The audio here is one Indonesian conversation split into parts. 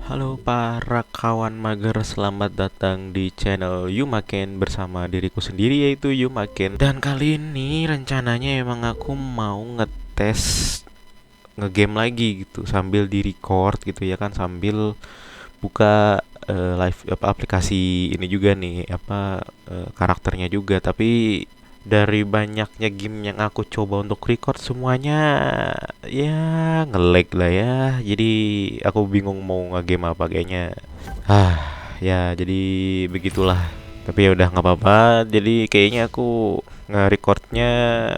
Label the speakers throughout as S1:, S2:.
S1: Halo para kawan mager, selamat datang di channel Yumaken bersama diriku sendiri yaitu Yumaken. Dan kali ini rencananya emang aku mau ngetes ngegame lagi gitu sambil di record gitu ya kan, sambil buka live apa aplikasi ini juga nih karakternya juga. Tapi dari banyaknya game yang aku coba untuk record, semuanya ya nge-lag lah ya. Jadi aku bingung mau ngegame apa kayaknya. Ah, ya jadi begitulah. Tapi ya udah nggak apa-apa. Jadi kayaknya aku nge-recordnya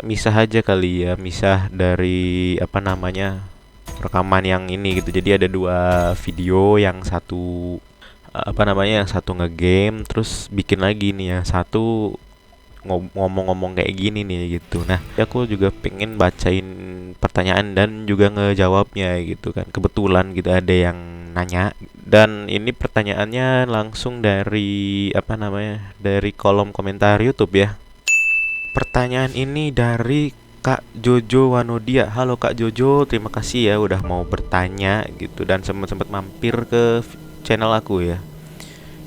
S1: misah aja kali ya, misah dari rekaman yang ini gitu. Jadi ada dua video, yang satu yang satu ngegame, terus bikin lagi nih yang satu ngomong-ngomong kayak gini nih gitu. Nah, aku juga pengen bacain pertanyaan dan juga ngejawabnya gitu kan. Kebetulan gitu ada yang nanya, dan ini pertanyaannya langsung dari dari kolom komentar YouTube ya. Pertanyaan ini dari Kak Jojo Wanodia. Halo Kak Jojo, terima kasih ya udah mau bertanya gitu dan sempat mampir ke channel aku ya.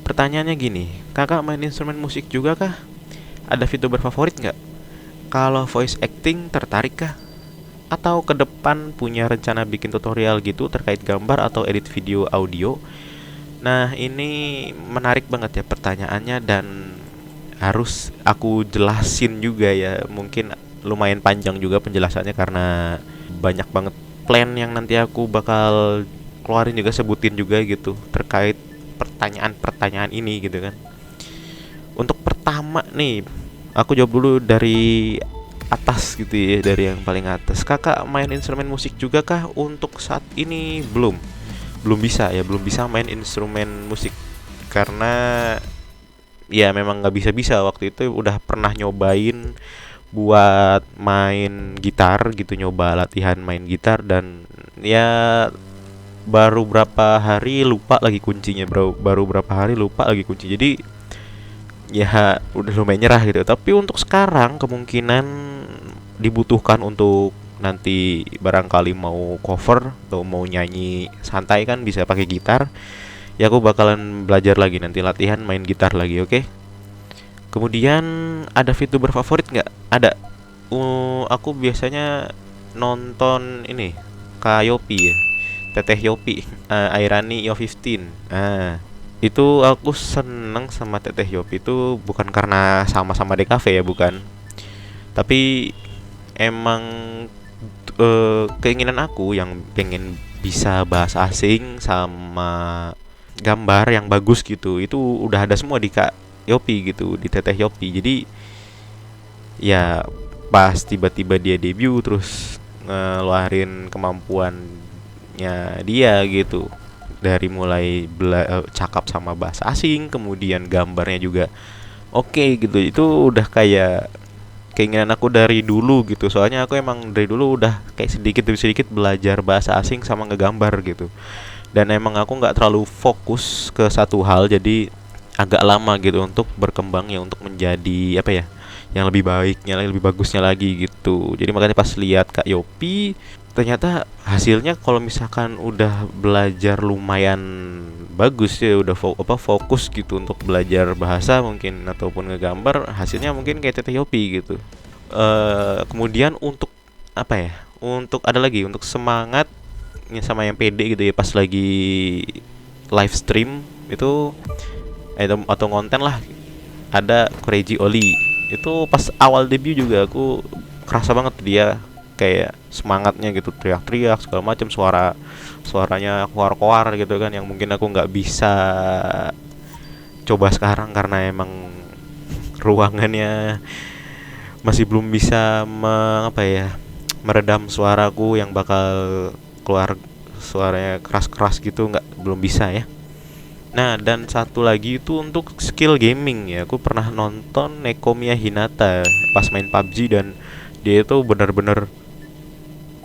S1: Pertanyaannya gini, kakak main instrumen musik juga kah? Ada VTuber favorit nggak? Kalau voice acting tertarik kah? Atau ke depan punya rencana bikin tutorial gitu terkait gambar atau edit video audio? Nah, ini menarik banget ya pertanyaannya, dan harus aku jelasin juga ya. Mungkin lumayan panjang juga penjelasannya karena banyak banget plan yang nanti aku bakal keluarin, juga sebutin juga gitu terkait pertanyaan-pertanyaan ini gitu kan. Untuk pertama nih, aku jawab dulu dari atas gitu ya, dari yang paling atas. Kakak main instrumen musik juga kah? Untuk saat ini belum. Belum bisa main instrumen musik karena ya memang nggak bisa-bisa. Waktu itu udah pernah nyobain buat main gitar gitu, nyoba latihan main gitar, dan ya baru berapa hari lupa lagi kuncinya, bro. Baru berapa hari lupa lagi kunci. Jadi ya udah lumayan nyerah gitu. Tapi untuk sekarang kemungkinan dibutuhkan untuk nanti barangkali mau cover atau mau nyanyi santai kan bisa pakai gitar. Ya aku bakalan belajar lagi nanti, latihan main gitar lagi, oke? Kemudian ada VTuber favorit nggak? Ada. Aku biasanya nonton ini Kak Yopi ya, Teteh Yopi, Airani Yo 15. Itu aku seneng sama Teteh Yopi itu bukan karena sama-sama DKV ya, bukan. Tapi emang keinginan aku yang pengen bisa bahasa asing sama gambar yang bagus gitu, itu udah ada semua di Kak Yopi gitu, di Teteh Yopi. Jadi ya pas tiba-tiba dia debut terus ngeluarin kemampuannya dia gitu, dari mulai cakap sama bahasa asing, kemudian gambarnya juga oke gitu. Itu udah kayak keinginan aku dari dulu gitu. Soalnya aku emang dari dulu udah kayak sedikit demi sedikit belajar bahasa asing sama ngegambar gitu. Dan emang aku nggak terlalu fokus ke satu hal, jadi agak lama gitu untuk berkembangnya, untuk menjadi yang lebih baiknya lagi, lebih bagusnya lagi gitu. Jadi makanya pas lihat Kak Yopi, ternyata hasilnya kalau misalkan udah belajar lumayan bagus ya, udah fokus gitu untuk belajar bahasa mungkin ataupun ngegambar, hasilnya mungkin kayak Teteh Yopi gitu. Kemudian untuk untuk ada lagi untuk semangat sama yang pede gitu ya pas lagi live stream itu, atau konten lah, ada Crazy Oli. Itu pas awal debut juga aku kerasa banget dia kayak semangatnya gitu, teriak-teriak segala macam, suaranya koar-koar gitu kan, yang mungkin aku nggak bisa coba sekarang karena emang ruangannya masih belum bisa meredam suaraku yang bakal keluar suaranya keras-keras gitu, nggak, belum bisa ya. Nah, dan satu lagi itu untuk skill gaming ya. Aku pernah nonton Nekomiya Hinata pas main PUBG, dan dia itu benar-benar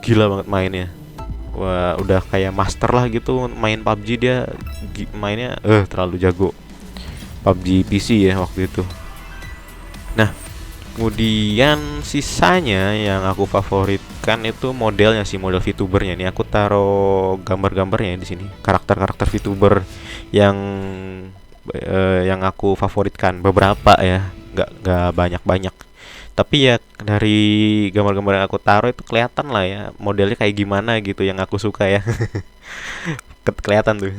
S1: gila banget mainnya. Wah, udah kayak master lah gitu main PUBG dia. Mainnya terlalu jago. PUBG PC ya waktu itu. Nah, kemudian sisanya yang aku favoritkan favoritkan itu modelnya sih, model VTubernya. Ini aku taruh gambar-gambarnya di sini, karakter-karakter VTuber yang aku favoritkan beberapa ya, nggak banyak-banyak. Tapi ya dari gambar-gambar yang aku taruh itu kelihatan lah ya modelnya kayak gimana gitu yang aku suka ya. Kelihatan tuh.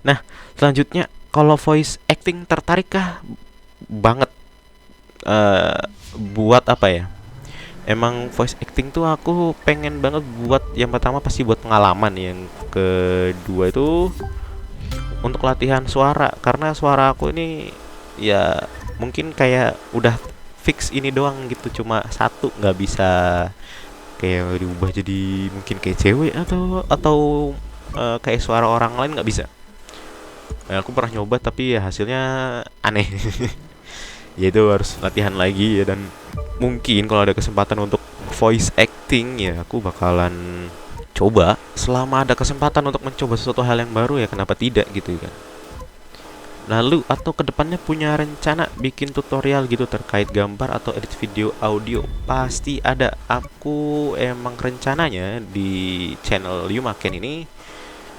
S1: Nah, selanjutnya kalau voice acting tertarik kah? Banget. eh Buat apa ya? Emang voice acting tuh aku pengen banget buat, yang pertama pasti buat pengalaman, yang kedua itu untuk latihan suara, karena suara aku ini ya mungkin kayak udah fix ini doang gitu, cuma satu, nggak bisa kayak diubah jadi mungkin kayak cewek atau kayak suara orang lain, nggak bisa. Aku pernah nyoba tapi ya hasilnya aneh. Ya itu harus latihan lagi ya, dan mungkin kalau ada kesempatan untuk voice acting ya aku bakalan coba. Selama ada kesempatan untuk mencoba sesuatu hal yang baru ya kenapa tidak gitu kan. Lalu atau kedepannya punya rencana bikin tutorial gitu terkait gambar atau edit video audio? Pasti ada. Aku emang rencananya di channel Yumaken ini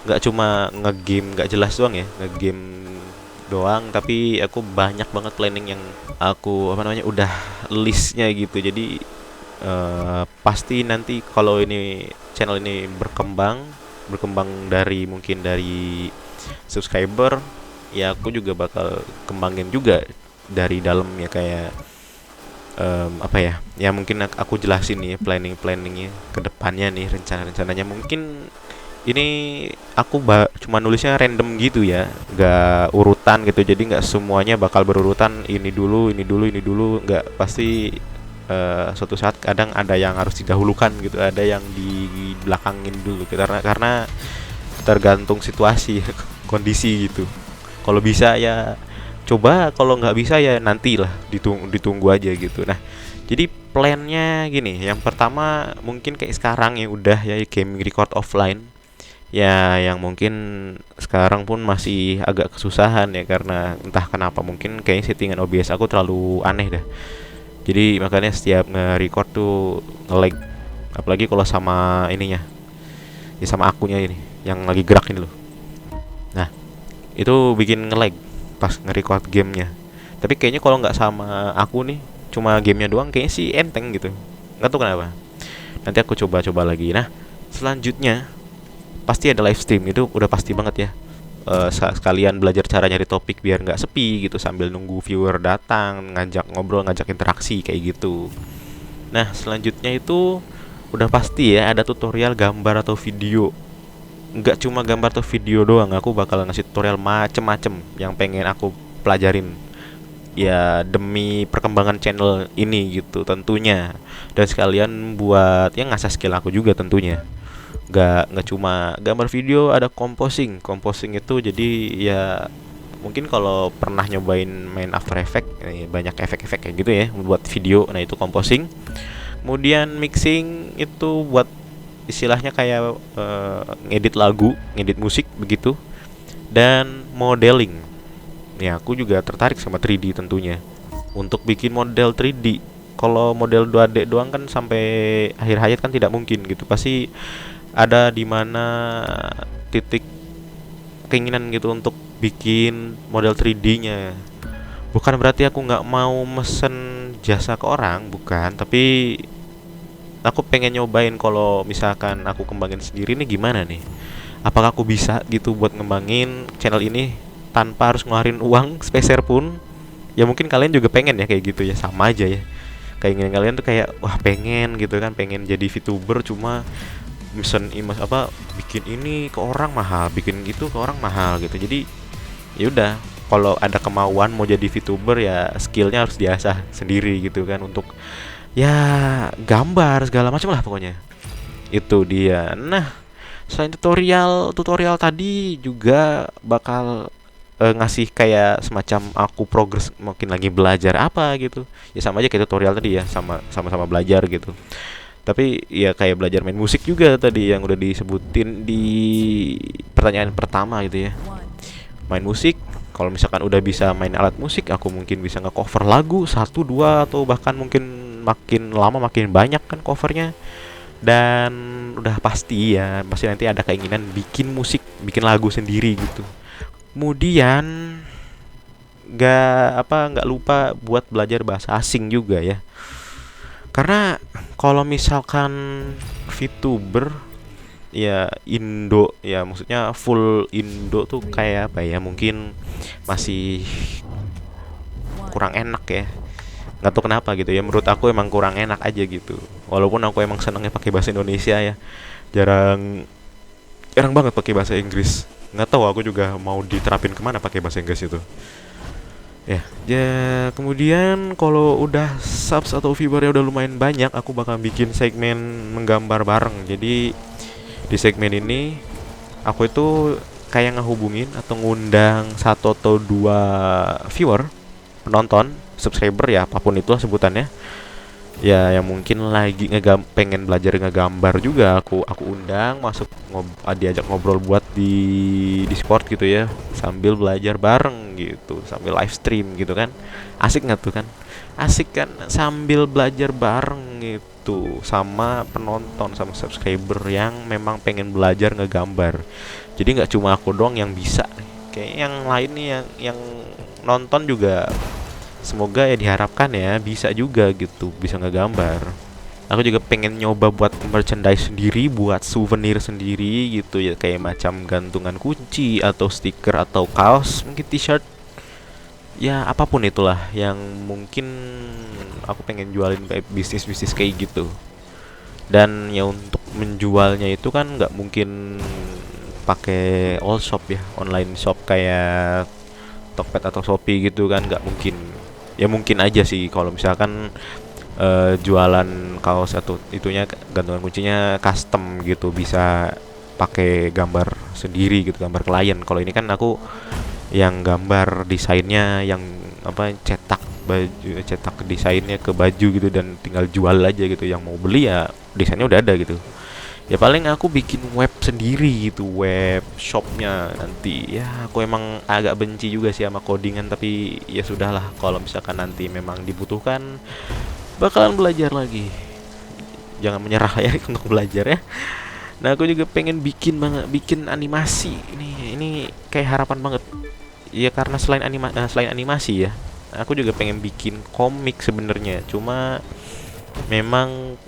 S1: nggak cuma ngegame nggak jelas doang ya, ngegame doang, tapi aku banyak banget planning yang aku apa namanya udah listnya gitu. Jadi pasti nanti kalau ini channel ini berkembang dari mungkin dari subscriber, ya aku juga bakal kembangin juga dari dalam ya, kayak apa ya, ya mungkin aku jelasin nih planningnya ke depannya nih, rencananya mungkin ini aku cuma nulisnya random gitu ya, nggak urutan gitu, jadi nggak semuanya bakal berurutan ini dulu nggak, pasti suatu saat kadang ada yang harus didahulukan gitu, ada yang di belakangin dulu karena tergantung situasi kondisi gitu. Kalau bisa ya coba, kalau nggak bisa ya nantilah, ditunggu aja gitu. Nah, jadi plannya gini, yang pertama mungkin kayak sekarang ya udah ya gaming record offline ya, yang mungkin sekarang pun masih agak kesusahan ya, karena entah kenapa mungkin kayaknya settingan OBS aku terlalu aneh dah. Jadi makanya setiap nge-record tuh nge-lag, apalagi kalau sama ininya ya, sama akunya ini yang lagi gerak ini loh. Nah, itu bikin nge-lag pas nge-record gamenya. Tapi kayaknya kalau nggak sama aku nih, cuma gamenya doang, kayaknya sih enteng gitu, nggak tahu kenapa. Nanti aku coba lagi. Nah, selanjutnya pasti ada live stream, itu udah pasti banget ya. Sekalian belajar cara nyari topik biar nggak sepi gitu sambil nunggu viewer datang, ngajak ngobrol, ngajak interaksi kayak gitu. Nah, selanjutnya itu udah pasti ya ada tutorial gambar atau video. Nggak cuma gambar atau video doang, aku bakal ngasih tutorial macem-macem yang pengen aku pelajarin ya, demi perkembangan channel ini gitu tentunya, dan sekalian buat yang ngasah skill aku juga tentunya. Nggak cuma gambar video, ada composing itu, jadi ya mungkin kalau pernah nyobain main After Effects, banyak efek-efek kayak gitu ya buat video, nah itu composing. Kemudian mixing itu buat istilahnya kayak ngedit lagu, ngedit musik begitu. Dan modeling, ya aku juga tertarik sama 3D tentunya, untuk bikin model 3D. Kalau model 2D doang kan sampai akhir hayat kan tidak mungkin gitu, pasti ada di mana titik keinginan gitu untuk bikin model 3D-nya. Bukan berarti aku nggak mau mesen jasa ke orang, bukan, tapi aku pengen nyobain kalau misalkan aku kembangin sendiri nih gimana nih. Apakah aku bisa gitu buat ngembangin channel ini tanpa harus ngeluarin uang sepeser pun? Ya mungkin kalian juga pengen ya kayak gitu ya, sama aja ya. Keinginan kalian tuh kayak wah pengen gitu kan, pengen jadi VTuber, cuma bikin ini ke orang mahal, bikin gitu ke orang mahal gitu. Jadi ya udah, kalau ada kemauan mau jadi VTuber ya skillnya harus diasah sendiri gitu kan, untuk ya gambar segala macam lah pokoknya. Itu dia. Nah, selain tutorial tadi juga bakal ngasih kayak semacam aku progres, mungkin lagi belajar apa gitu ya, sama aja kayak tutorial tadi ya, sama belajar gitu. Tapi ya kayak belajar main musik juga tadi yang udah disebutin di pertanyaan pertama gitu ya. Main musik, kalau misalkan udah bisa main alat musik, aku mungkin bisa nge-cover lagu 1, 2, atau bahkan mungkin makin lama makin banyak kan covernya. Dan udah pasti ya, pasti nanti ada keinginan bikin musik, bikin lagu sendiri gitu. Kemudian nggak lupa buat belajar bahasa asing juga ya. Karena kalau misalkan VTuber ya Indo ya, maksudnya full Indo tuh kayak apa ya, mungkin masih kurang enak ya, nggak tahu kenapa gitu ya, menurut aku emang kurang enak aja gitu, walaupun aku emang senangnya pakai bahasa Indonesia ya, jarang jarang banget pakai bahasa Inggris. Nggak tahu aku juga mau diterapin kemana pakai bahasa Inggris itu ya. Kemudian kalau udah subs atau viewernya udah lumayan banyak, aku bakal bikin segmen menggambar bareng. Jadi di segmen ini aku itu kayak ngehubungin atau ngundang satu atau dua viewer, penonton, subscriber ya, apapun itulah sebutannya. Ya yang mungkin lagi pengen belajar ngegambar juga, aku undang masuk, diajak ngobrol buat di Discord gitu ya, sambil belajar bareng gitu, sambil live stream gitu kan. Asik nggak tuh kan? Asik kan, sambil belajar bareng gitu sama penonton, sama subscriber yang memang pengen belajar ngegambar. Jadi nggak cuma aku doang yang bisa, kayak yang lain nih yang nonton juga. Semoga ya, diharapkan ya bisa juga gitu, bisa ngegambar. Aku juga pengen nyoba buat merchandise sendiri, buat souvenir sendiri gitu ya, kayak macam gantungan kunci atau stiker atau kaos, mungkin t-shirt. Ya apapun itulah yang mungkin aku pengen jualin, kayak bisnis-bisnis kayak gitu. Dan ya untuk menjualnya itu kan nggak mungkin pakai all shop ya, online shop kayak Tokped atau Shopee gitu kan, nggak mungkin. Ya mungkin aja sih kalau misalkan jualan kaos atau itunya gantungan kuncinya custom gitu, bisa pakai gambar sendiri gitu, gambar klien. Kalau ini kan aku yang gambar desainnya, yang apa, cetak baju, cetak desainnya ke baju gitu, dan tinggal jual aja gitu. Yang mau beli ya desainnya udah ada gitu. Ya paling aku bikin web sendiri gitu, web shopnya nanti. Ya aku emang agak benci juga sih sama codingan, tapi ya sudahlah, kalau misalkan nanti memang dibutuhkan bakalan belajar lagi. Jangan menyerah ya untuk belajar ya. Nah aku juga pengen bikin banget, bikin animasi. Ini kayak harapan banget ya, karena selain animasi ya, aku juga pengen bikin komik sebenarnya. Cuma memang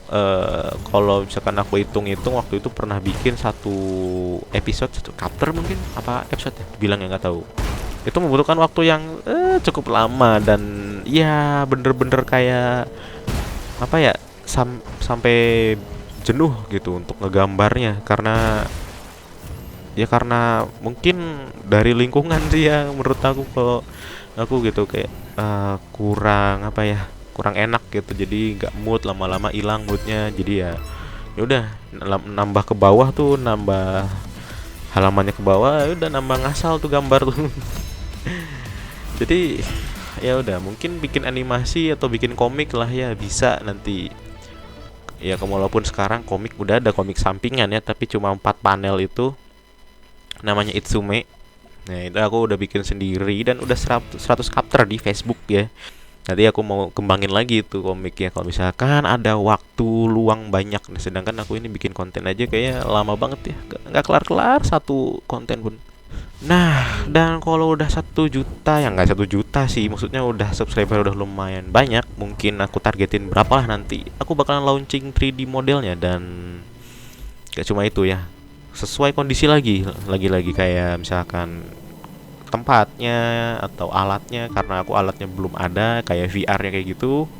S1: kalau misalkan aku hitung-hitung, waktu itu pernah bikin satu episode, satu chapter mungkin, apa episode ya bilang, ya nggak tahu, itu membutuhkan waktu yang cukup lama. Dan ya bener-bener kayak apa ya, sampai jenuh gitu untuk ngegambarnya, karena ya karena mungkin dari lingkungan sih ya, menurut aku. Kalau aku gitu kayak kurang apa ya, kurang enak gitu, jadi nggak mood, lama-lama hilang moodnya. Jadi ya udah, nambah ke bawah tuh, nambah halamannya ke bawah, ya udah nambah ngasal tuh gambar tuh. Jadi ya udah, mungkin bikin animasi atau bikin komik lah ya, bisa nanti ya. Walaupun sekarang komik udah ada komik sampingan ya, tapi cuma 4 panel itu, namanya Itsume. Nah itu aku udah bikin sendiri dan udah 100 chapter di Facebook ya. Nanti aku mau kembangin lagi itu komiknya kalau misalkan ada waktu luang banyak. Nah, sedangkan aku ini bikin konten aja kayaknya lama banget ya, nggak kelar-kelar satu konten pun. Nah, dan kalau udah 1 juta, ya nggak 1 juta sih, maksudnya udah subscriber udah lumayan banyak, mungkin aku targetin berapa lah nanti. Aku bakalan launching 3D modelnya, dan gak cuma itu ya, sesuai kondisi lagi kayak misalkan tempatnya atau alatnya, karena aku alatnya belum ada kayak VR-nya kayak gitu.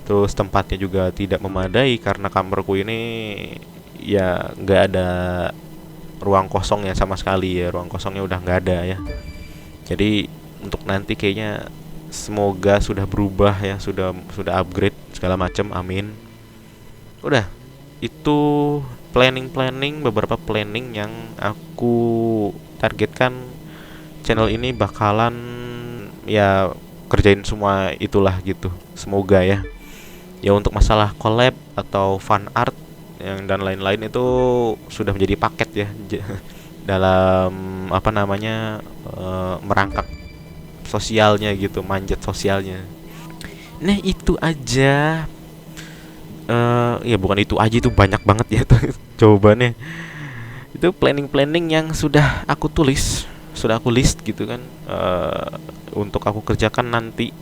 S1: Terus tempatnya juga tidak memadai karena kamarku ini ya nggak ada ruang kosongnya sama sekali ya, ruang kosongnya udah nggak ada ya. Jadi untuk nanti kayaknya semoga sudah berubah ya, sudah upgrade segala macam, amin. Udah, itu beberapa planning yang aku targetkan. Channel ini bakalan ya kerjain semua itulah gitu, semoga ya. Ya untuk masalah collab atau fan art yang dan lain-lain itu sudah menjadi paket ya, dalam apa namanya, merangkak sosialnya gitu, manjat sosialnya. Nah itu aja Ya bukan itu aja, itu banyak banget ya tuh jawabannya. Itu planning-planning yang sudah aku tulis, sudah aku list gitu kan, untuk aku kerjakan nanti.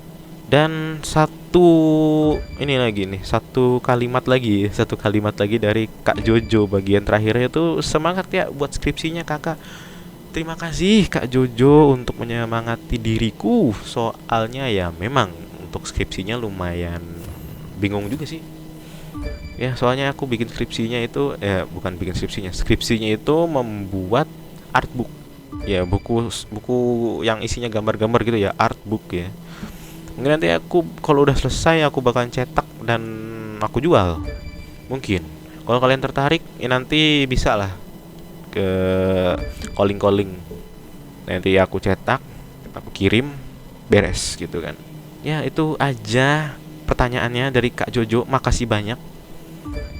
S1: Dan satu ini lagi nih, satu kalimat lagi dari Kak Jojo bagian terakhirnya tuh, semangat ya buat skripsinya kakak. Terima kasih Kak Jojo untuk menyemangati diriku. Soalnya ya memang untuk skripsinya lumayan bingung juga sih. Ya, soalnya aku bikin skripsinya itu, bukan bikin skripsinya. Skripsinya itu membuat artbook. Ya, buku buku yang isinya gambar-gambar gitu ya, artbook ya. Mungkin nanti aku kalau udah selesai aku bakalan cetak dan aku jual. Mungkin. Kalau kalian tertarik, ya nanti bisa lah ke calling-calling. Nanti aku cetak, aku kirim, beres gitu kan. Ya, itu aja pertanyaannya dari Kak Jojo. Makasih banyak.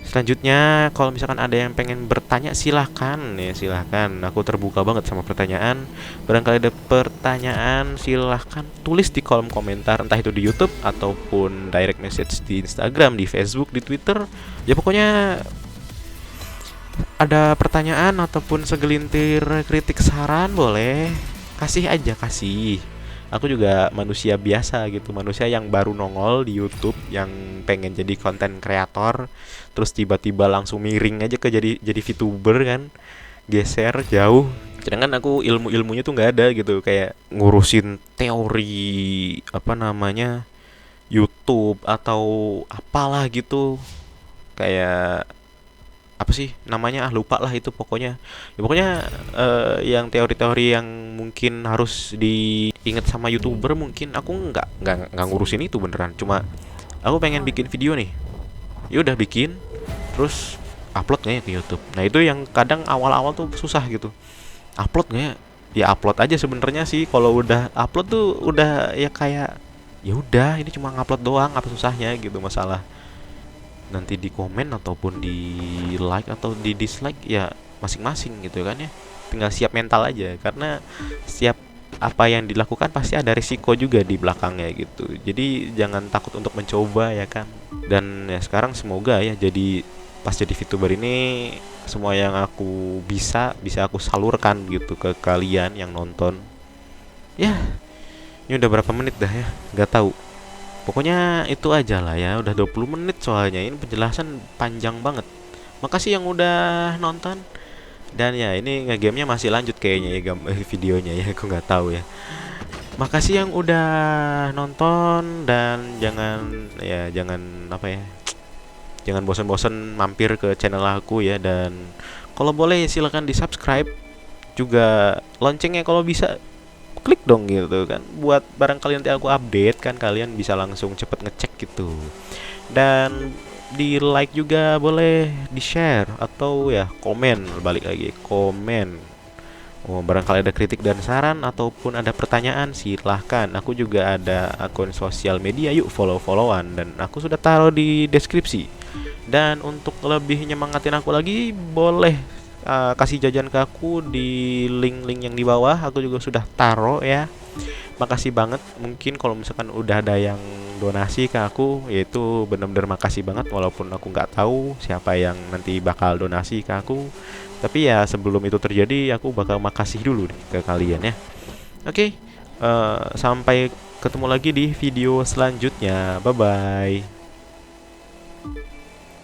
S1: Selanjutnya, kalau misalkan ada yang pengen bertanya, silahkan ya, silahkan. Aku terbuka banget sama pertanyaan. Barangkali ada pertanyaan, silahkan tulis di kolom komentar, entah itu di YouTube ataupun direct message di Instagram, di Facebook, di Twitter. Ya pokoknya ada pertanyaan ataupun segelintir kritik saran, boleh kasih aja, kasih. Aku juga manusia biasa gitu, manusia yang baru nongol di YouTube, yang pengen jadi konten kreator, terus tiba-tiba langsung miring aja ke jadi VTuber kan, geser jauh. Sedangkan aku ilmunya tuh nggak ada gitu, kayak ngurusin teori apa namanya YouTube atau apalah gitu, kayak apa sih namanya, lupa lah itu pokoknya. Ya pokoknya yang teori-teori yang mungkin harus diingat sama YouTuber, mungkin aku nggak ngurusin itu beneran. Cuma aku pengen bikin video nih, ya udah bikin, terus upload nggak ya ke YouTube. Nah itu yang kadang awal-awal tuh susah gitu, upload nggak ya. Ya upload aja sebenarnya sih, kalau udah upload tuh udah ya kayak, ya udah ini cuma ngupload doang, apa susahnya gitu. Masalah nanti di komen ataupun di like atau di dislike ya masing-masing gitu kan ya. Tinggal siap mental aja, karena setiap apa yang dilakukan pasti ada risiko juga di belakangnya gitu. Jadi jangan takut untuk mencoba ya kan. Dan ya sekarang semoga ya, jadi pas jadi VTuber ini semua yang aku bisa aku salurkan gitu ke kalian yang nonton. Ya, ini udah berapa menit dah ya, nggak tahu. Pokoknya itu aja lah ya, udah 20 menit soalnya. Ini penjelasan panjang banget. Makasih yang udah nonton. Dan ya ini ngegamenya masih lanjut kayaknya ya, videonya ya, aku nggak tahu ya. Makasih yang udah nonton, dan jangan apa ya, jangan bosan-bosan mampir ke channel aku ya. Dan kalau boleh silakan di subscribe juga, loncengnya kalau bisa klik dong gitu kan, buat barangkali nanti aku update kan, kalian bisa langsung cepet ngecek gitu. Dan di like juga boleh, di share atau ya komen, balik lagi komen. Oh, barangkali ada kritik dan saran ataupun ada pertanyaan, silahkan. Aku juga ada akun sosial media, yuk follow-followan, dan aku sudah taruh di deskripsi. Dan untuk lebih nyemangatin aku lagi, boleh kasih jajan ke aku di link-link yang di bawah. Aku juga sudah taruh ya. Makasih banget. Mungkin kalau misalkan udah ada yang donasi ke aku, yaitu bener-bener makasih banget, walaupun aku nggak tahu siapa yang nanti bakal donasi ke aku. Tapi ya sebelum itu terjadi, aku bakal makasih dulu nih ke kalian ya. Oke, sampai ketemu lagi di video selanjutnya. Bye bye.